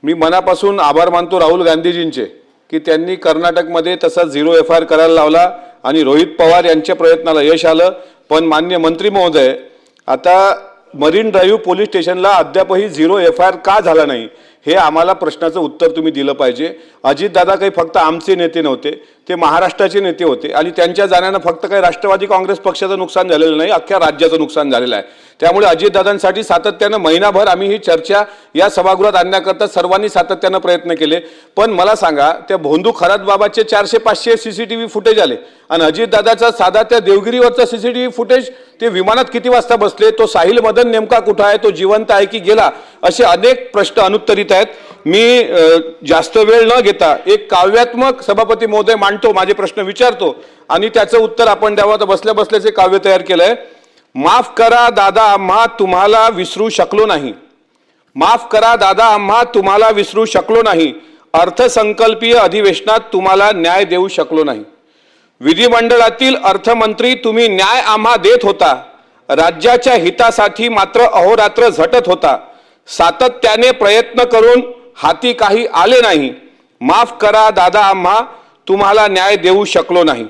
मी मनापासून आभार मानतो राहुल गांधीजींचे की त्यांनी कर्नाटकमध्ये तसा 0 FIR करायला लावला आणि रोहित पवार यांच्या प्रयत्नाला यश आलं। पण माननीय मंत्री महोदय, आता मरीन ड्राईव्ह पोलीस स्टेशनला अद्यापही 0 FIR का झाला नाही हे आम्हाला प्रश्नाचं उत्तर तुम्ही दिलं पाहिजे। अजितदादा काही फक्त आमचे नेते नव्हते, ते महाराष्ट्राचे नेते होते आणि त्यांच्या जाण्यानं फक्त काही राष्ट्रवादी काँग्रेस पक्षाचं नुकसान झालेलं नाही, अख्ख्या राज्याचं नुकसान झालेलं आहे। त्यामुळे अजितदादांसाठी सातत्यानं महिनाभर आम्ही ही चर्चा या सभागृहात आणण्याकरता सर्वांनी सातत्यानं प्रयत्न केले। पण मला सांगा, त्या भोंदू खरातबाबाचे 400-500 CCTV फुटेज आले आणि अजितदादाचा साधा त्या देवगिरीवरचा CCTV फुटेज, ते विमानात किती वाजता बसले, तो साहिल मदन नेमका कुठे आहे, तो जिवंत आहे की गेला, असे अनेक प्रश्न अनुत्तरित आहेत। मी जास्त वेळ न घेता एक काव्यात्मक सभापती महोदय मांडतो, माझे प्रश्न विचारतो आणि त्याचं उत्तर आपण द्यावं। तर बसल्या बसल्याचे काव्य तयार केलंय। माफ करा दादा, आम्हा तुम्हाला विसरू शकलो नाही। माफ करा दादा, आम्हा तुम्हाला विसरू शकलो नाही। अर्थसंकल्पीय अधिवेशनात तुम्हाला न्याय देऊ शकलो नाही। विधिमंडळातील अर्थमंत्री तुम्ही न्याय आम्हा देत होता, राज्याच्या हितासाठी मात्र अहोरात्र झटत होता। सातत्याने प्रयत्न करून हाती काही आले नाही। माफ करा दादा, आम्हा तुम्हाला न्याय देऊ शकलो नाही।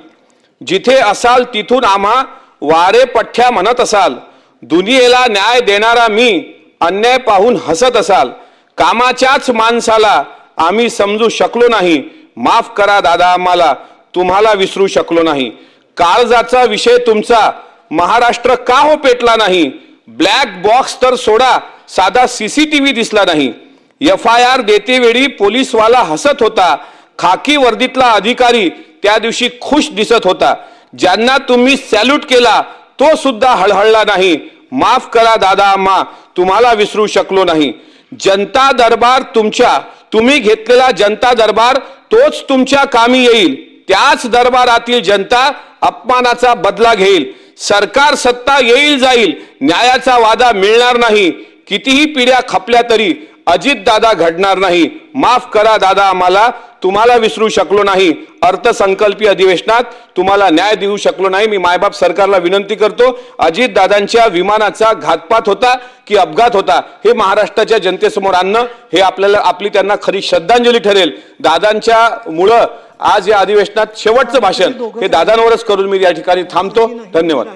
जिथे असाल तिथून आम्हा वारे पठ्ठ्या म्हणत असाल, दुनियेला न्याय देणारा मी अन्याय पाहून हसत असाल। कामाच्याच माणसाला आम्ही समजू शकलो नाही। माफ करा दादा, आम्हाला तुम्हाला विसरू शकलो नाही। काळजाचा विषय तुमचा महाराष्ट्र का हो पेटला नाही। ब्लॅक बॉक्स तर सोडा, साधा CCTV दिसला नाही। FIR देतेवेळी पोलीसवाला हसत होता, खाकी वर्दीतला अधिकारी त्या दिवशी खुश दिसत होता। ज्यांना तुम्ही सॅल्यूट केला तो सुद्धा हळहळला नाही। माफ करा दादा, आम्हा तुम्हाला विसरू शकलो नाही। जनता दरबार तुमच्या, तुम्ही घेतलेला जनता दरबार तोच तुमच्या कामी येईल। त्याच दरबारातील जनता अपमानाचा बदला घेईल। सरकार सत्ता येईल जाईल, न्यायाचा वादा मिळणार नाही। कितीही पिढ्या खपल्या तरी अजितदादा घडणार नाही। माफ करा दादा, आम्हाला तुम्हाला विसरू शकलो नाही। अर्थसंकल्पीय अधिवेशनात तुम्हाला न्याय देऊ शकलो नाही। मी मायबाप सरकारला विनंती करतो, अजितदादांच्या विमानाचा घातपात होता की अपघात होता हे महाराष्ट्राच्या जनतेसमोर आणणं हे आपली त्यांना खरी श्रद्धांजली ठरेल। दादांच्या मुळे आज या अधिवेशनात शेवटचं भाषण हे दादांवरच करून मी या ठिकाणी थांबतो। धन्यवाद।